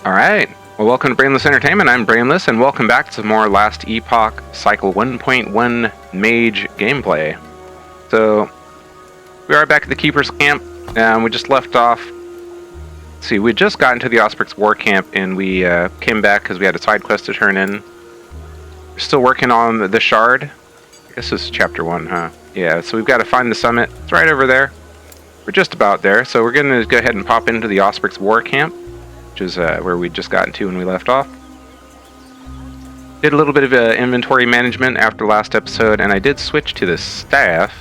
Alright, well welcome to Brainless Entertainment, I'm Brainless, and welcome back to more Last Epoch-Cycle 1.1 Mage gameplay. So, we are back at the Keeper's camp, and we just left off. Let's see, we just got into the Osprix Warcamp, and we came back because we had a side quest to turn in. We're still working on the shard. I guess this is chapter 1, huh? Yeah, so we've got to find the summit. It's right over there. We're just about there, so we're going to go ahead and pop into the Osprix Warcamp, which is where we just got into when we left off. Did a little bit of inventory management after last episode, and I did switch to the staff.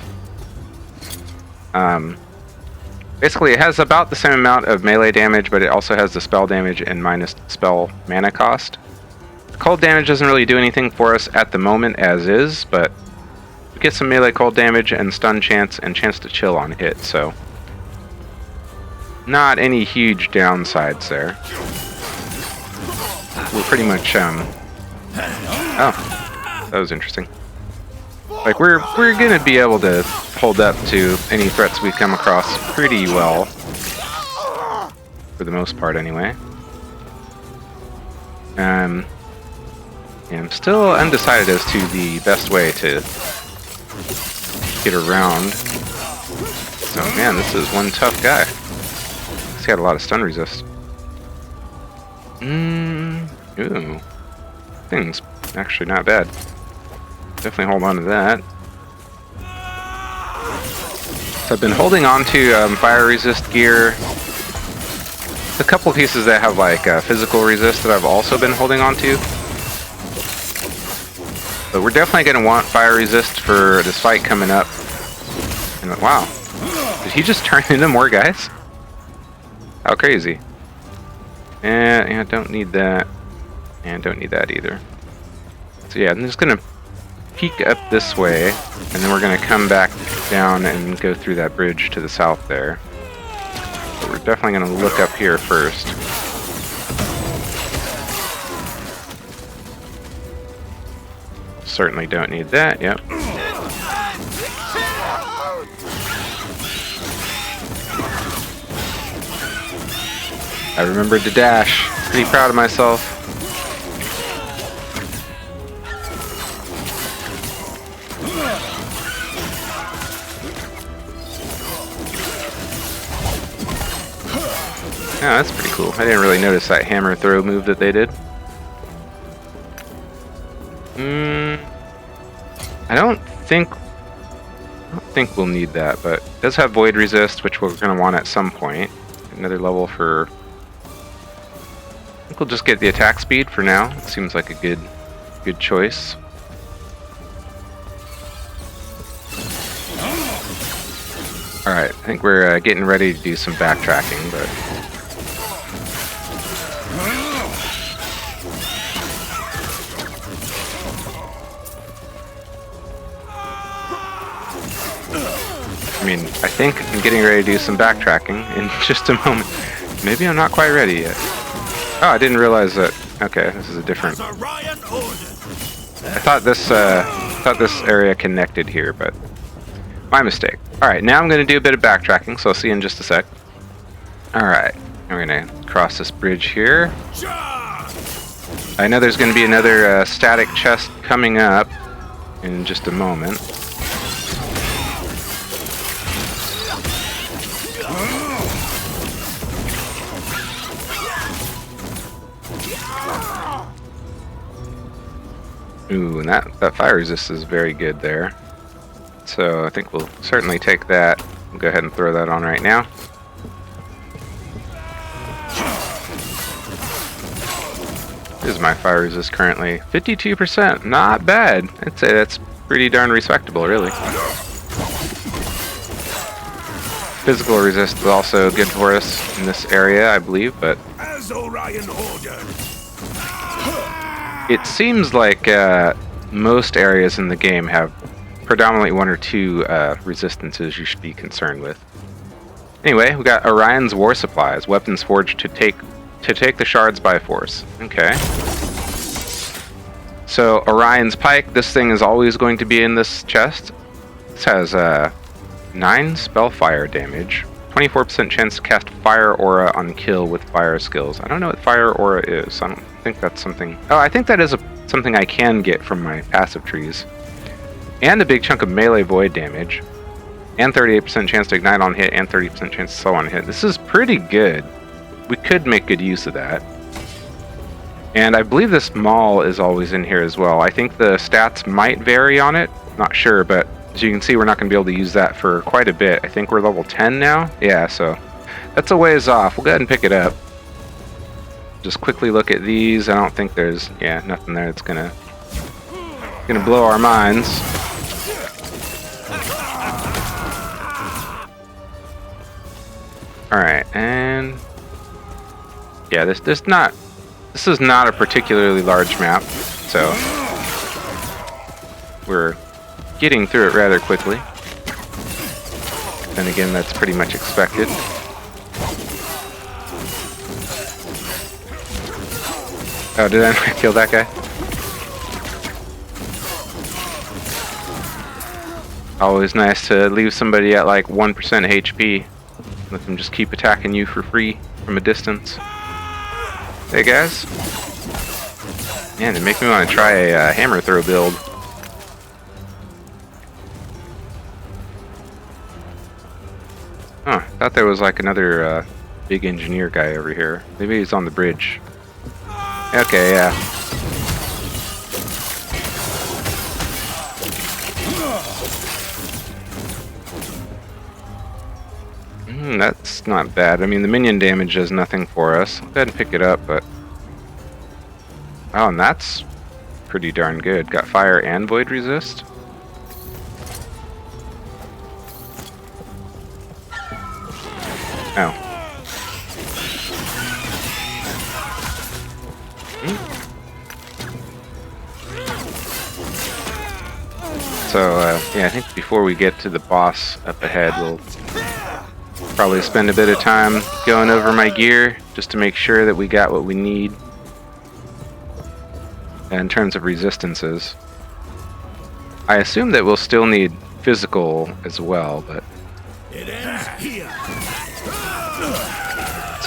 Basically, it has about the same amount of melee damage, but it also has the spell damage and minus spell mana cost. The cold damage doesn't really do anything for us at the moment as is, but we get some melee cold damage and stun chance and chance to chill on hit, so not any huge downsides there. We're pretty much, oh, that was interesting. Like, we're gonna be able to hold up to any threats we come across pretty well. For the most part, anyway. I'm still undecided as to the best way to get around. So, man, this is one tough guy. He's got a lot of stun resist. Ooh. Thing's actually not bad. Definitely hold on to that. So I've been holding on to fire resist gear. A couple pieces that have like physical resist that I've also been holding on to. But we're definitely going to want fire resist for this fight coming up. And wow, did he just turn into more guys? How crazy. And don't need that. And don't need that either. So yeah, I'm just going to peek up this way, and then we're going to come back down and go through that bridge to the south there. But we're definitely going to look up here first. Certainly don't need that, yep. I remembered to dash. Pretty proud of myself. Oh, that's pretty cool. I didn't really notice that hammer throw move that they did. I don't think we'll need that, but it does have void resist, which we're going to want at some point. Another level for... I think we'll just get the attack speed for now. It seems like a good choice. Alright, I think we're getting ready to do some backtracking, but... I mean, I think I'm getting ready to do some backtracking in just a moment. Maybe I'm not quite ready yet. Oh, I didn't realize that. Okay, this is a different... I thought this area connected here, but my mistake. Alright, now I'm going to do a bit of backtracking, so I'll see you in just a sec. Alright, we're going to cross this bridge here. I know there's going to be another static chest coming up in just a moment. Ooh, and that fire resist is very good there. So I think we'll certainly take that. We'll go ahead and throw that on right now. This is my fire resist currently. 52%, not bad. I'd say that's pretty darn respectable, really. Physical resist is also good for us in this area, I believe, but... As Orian ordered. It seems like most areas in the game have predominantly one or two resistances you should be concerned with. Anyway, we got Orion's War Supplies, weapons forged to take the shards by force. Okay. So Orion's Pike, this thing is always going to be in this chest. This has 9 spell fire damage, 24% chance to cast Fire Aura on kill with fire skills. I don't know what Fire Aura is. I don't think that's something... Oh, I think that is something I can get from my passive trees. And a big chunk of melee void damage. And 38% chance to ignite on hit, and 30% chance to slow on hit. This is pretty good. We could make good use of that. And I believe this maul is always in here as well. I think the stats might vary on it. Not sure, but as you can see, we're not going to be able to use that for quite a bit. I think we're level 10 now. Yeah, so that's a ways off. We'll go ahead and pick it up. Just quickly look at these. I don't think there's, yeah, nothing there that's gonna blow our minds. All right, and yeah, this is not a particularly large map, so we're getting through it rather quickly. Then again, that's pretty much expected. Oh, did I kill that guy? Always nice to leave somebody at like 1% HP. Let them just keep attacking you for free from a distance. Hey guys. Man, it makes me want to try a hammer throw build. Huh, thought there was like another big engineer guy over here. Maybe he's on the bridge. Okay, yeah. That's not bad. I mean, the minion damage does nothing for us. I'll go ahead and pick it up, but... Oh, and that's pretty darn good. Got fire and void resist. Oh. So, yeah, I think before we get to the boss up ahead, we'll probably spend a bit of time going over my gear just to make sure that we got what we need in terms of resistances. I assume that we'll still need physical as well, but It ends here.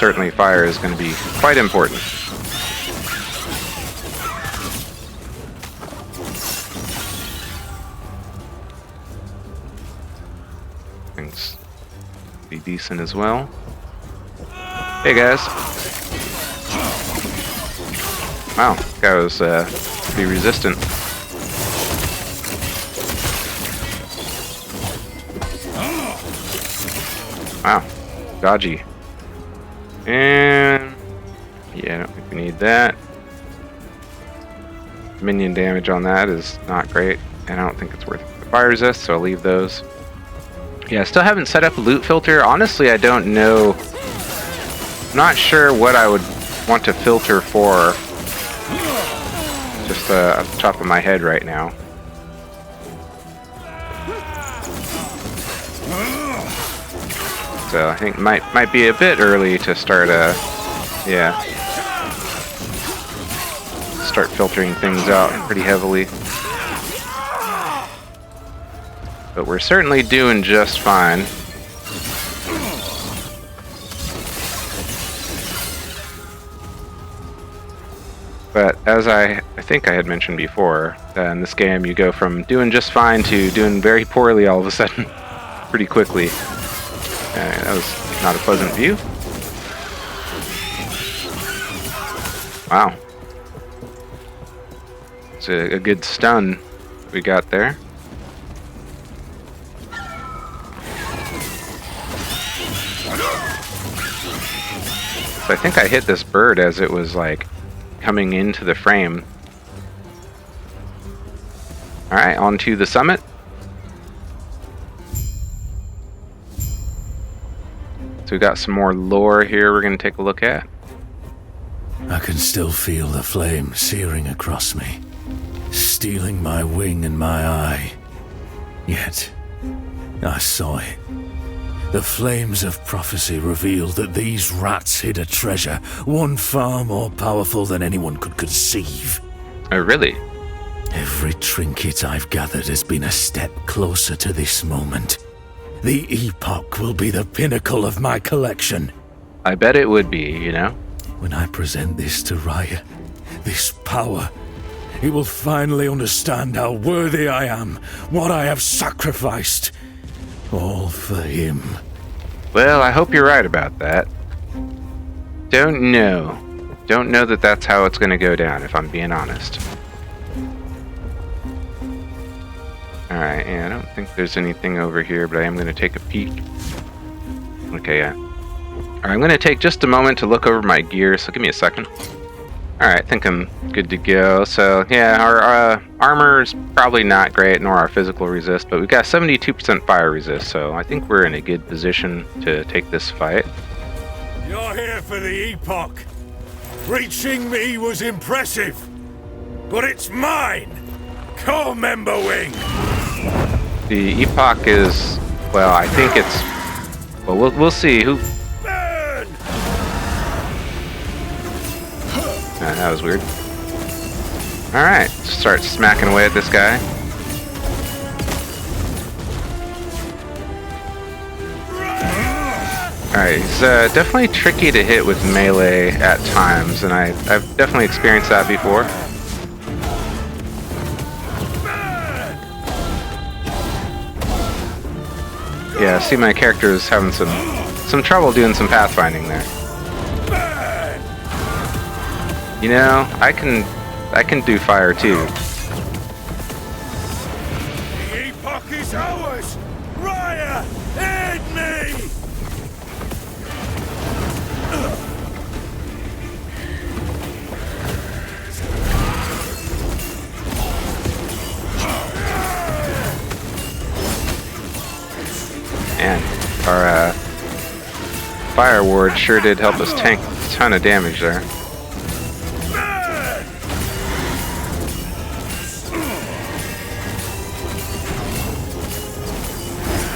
certainly fire is going to be quite important. Things be decent as well. Hey guys. Wow, that guy was pretty resistant. Wow, dodgy. And yeah, I don't think we need that. Minion damage on that is not great, and I don't think it's worth the fire resist, so I'll leave those. Yeah, I still haven't set up a loot filter. Honestly, I don't know. I'm not sure what I would want to filter for. Just off the top of my head right now. So I think might be a bit early to start start filtering things out pretty heavily. But we're certainly doing just fine. But as I think I had mentioned before, in this game you go from doing just fine to doing very poorly all of a sudden pretty quickly. That was not a pleasant view. Wow. It's a good stun we got there. So I think I hit this bird as it was like coming into the frame. Alright, on to the summit. So we've got some more lore here we're going to take a look at. I can still feel the flame searing across me, stealing my wing and my eye. Yet, I saw it. The flames of prophecy revealed that these rats hid a treasure, one far more powerful than anyone could conceive. Oh, really? Every trinket I've gathered has been a step closer to this moment. The Epoch will be the pinnacle of my collection. I bet it would be, you know? When I present this to Raya, this power, he will finally understand how worthy I am, what I have sacrificed. All for him. Well, I hope you're right about that. Don't know. Don't know that that's how it's going to go down, if I'm being honest. Alright, yeah, I don't think there's anything over here, but I am going to take a peek. Okay, yeah. Alright, I'm going to take just a moment to look over my gear, so give me a second. Alright, I think I'm good to go. So, yeah, our armor's probably not great, nor our physical resist, but we've got 72% fire resist, so I think we're in a good position to take this fight. You're here for the Epoch. Reaching me was impressive, but it's mine. Come, Member Wing. The Epoch is, well, I think it's, well, we'll see. Who? Burn! That was weird. Alright, start smacking away at this guy. Alright, he's definitely tricky to hit with melee at times, and I've definitely experienced that before. Yeah, I see my character is having some trouble doing some pathfinding there. You know, I can do fire too. The Epoch is ours! Raya, aid me! Man, our fire ward sure did help us tank a ton of damage there.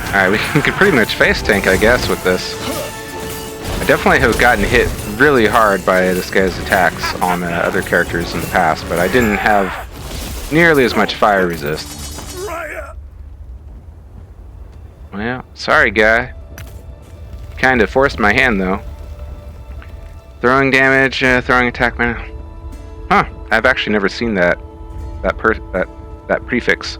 Alright, we can pretty much face tank, I guess, with this. I definitely have gotten hit really hard by this guy's attacks on other characters in the past, but I didn't have nearly as much fire resist. Well, sorry guy. Kinda forced my hand though. Throwing damage, throwing attack mana. Huh, I've actually never seen that prefix.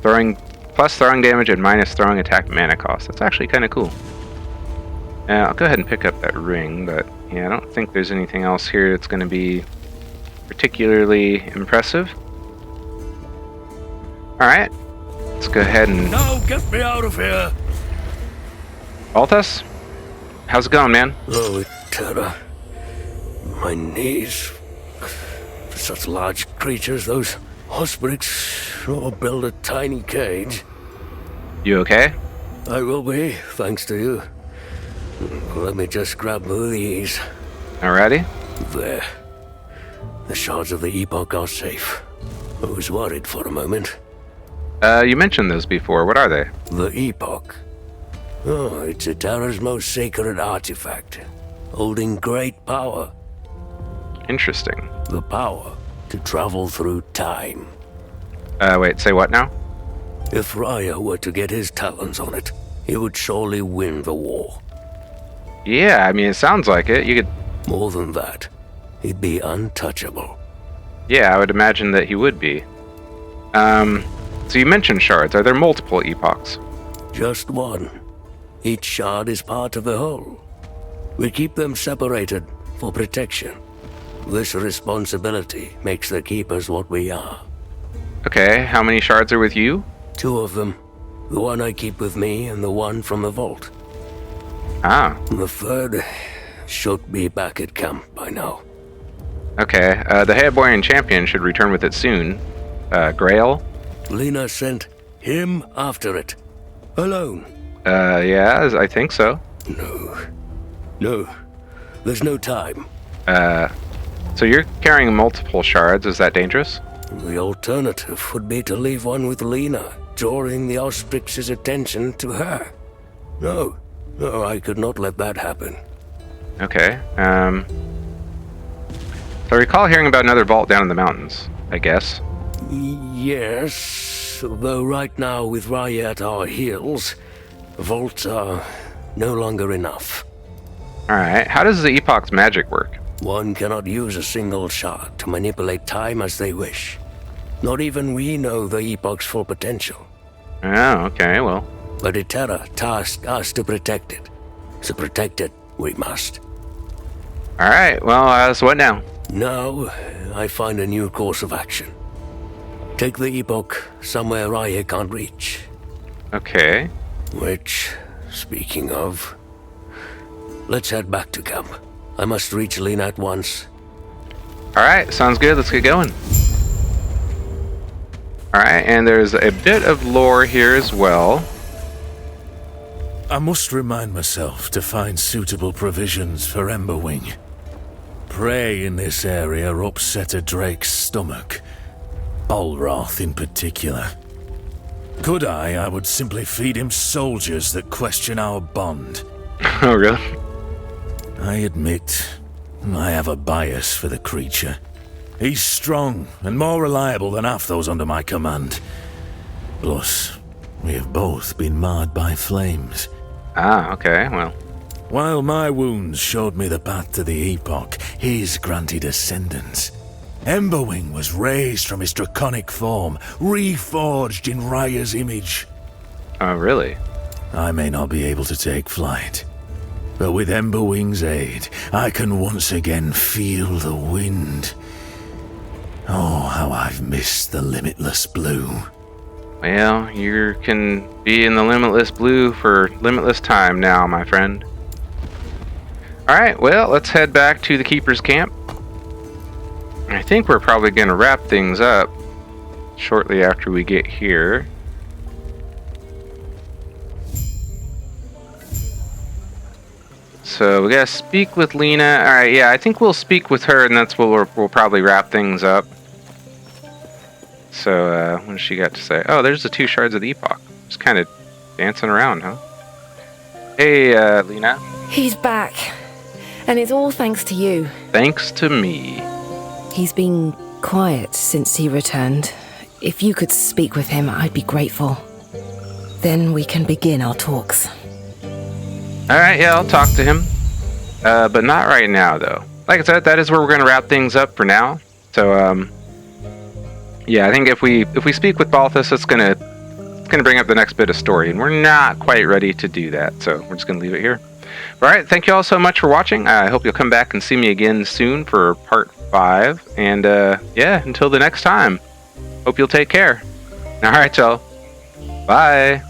Plus throwing damage and minus throwing attack mana cost. That's actually kinda cool. I'll go ahead and pick up that ring, but yeah, I don't think there's anything else here that's gonna be particularly impressive. Alright. Let's go ahead and... No, get me out of here! Balthas? How's it going, man? Oh, terror. My knees. For such large creatures, those Osprix or build a tiny cage. You okay? I will be, thanks to you. Let me just grab these. Alrighty. There. The shards of the Epoch are safe. I was worried for a moment. You mentioned those before. What are they? The Epoch. Oh, it's a Terra's most sacred artifact, holding great power. Interesting. The power to travel through time. Wait, say what now? If Raya were to get his talons on it, he would surely win the war. Yeah, I mean, it sounds like it. You could... More than that, he'd be untouchable. Yeah, I would imagine that he would be. So you mentioned shards. Are there multiple epochs? Just one. Each shard is part of the whole. We keep them separated for protection. This responsibility makes the Keepers what we are. Okay, how many shards are with you? 2 of them. The one I keep with me and the one from the vault. Ah. The third should be back at camp by now. Okay, the Headboyan champion should return with it soon. Grail? Lena sent him after it. Alone. Yeah, I think so. No. There's no time. So you're carrying multiple shards. Is that dangerous? The alternative would be to leave one with Lena, drawing the Osprix's attention to her. No, I could not let that happen. Okay, so I recall hearing about another vault down in the mountains, I guess. Yes, though right now with Raya at our heels, Vaults are no longer enough. Alright, how does the Epoch's magic work? One cannot use a single shard to manipulate time as they wish. Not even we know the Epoch's full potential. Oh, okay, well. But Eterra tasked us to protect it. So protect it, we must. Alright, well, so what now? Now, I find a new course of action. Take the Epoch somewhere I can't reach. Okay. Which, speaking of, let's head back to camp. I must reach Lena at once. Alright, sounds good. Let's get going. Alright, and there's a bit of lore here as well. I must remind myself to find suitable provisions for Emberwing. Prey in this area upset a drake's stomach. Bolroth in particular. Could I would simply feed him soldiers that question our bond. Oh, really? I admit, I have a bias for the creature. He's strong and more reliable than half those under my command. Plus, we have both been marred by flames. Ah, okay, well. While my wounds showed me the path to the Epoch, his granted ascendance. Emberwing was raised from his draconic form, reforged in Raya's image. Oh, really? I may not be able to take flight, but with Emberwing's aid, I can once again feel the wind. Oh, how I've missed the limitless blue. Well, you can be in the limitless blue for limitless time now, my friend. Alright, well, let's head back to the Keeper's camp. I think we're probably going to wrap things up shortly after we get here. So we gotta speak with Lena. Alright, yeah, I think we'll speak with her, and that's where we'll probably wrap things up. So, what does she got to say? Oh, there's the 2 shards of the Epoch. Just kind of dancing around, huh? Hey, Lena. He's back. And it's all thanks to you. Thanks to me. He's been quiet since he returned. If you could speak with him, I'd be grateful. Then we can begin our talks. Alright, yeah, I'll talk to him. But not right now, though. Like I said, that is where we're going to wrap things up for now. So, yeah, I think if we speak with Balthas, it's gonna bring up the next bit of story, and we're not quite ready to do that, so we're just gonna leave it here. Alright, thank you all so much for watching. I hope you'll come back and see me again soon for part 5. And yeah, until the next time, hope you'll take care. Alright, y'all. Bye.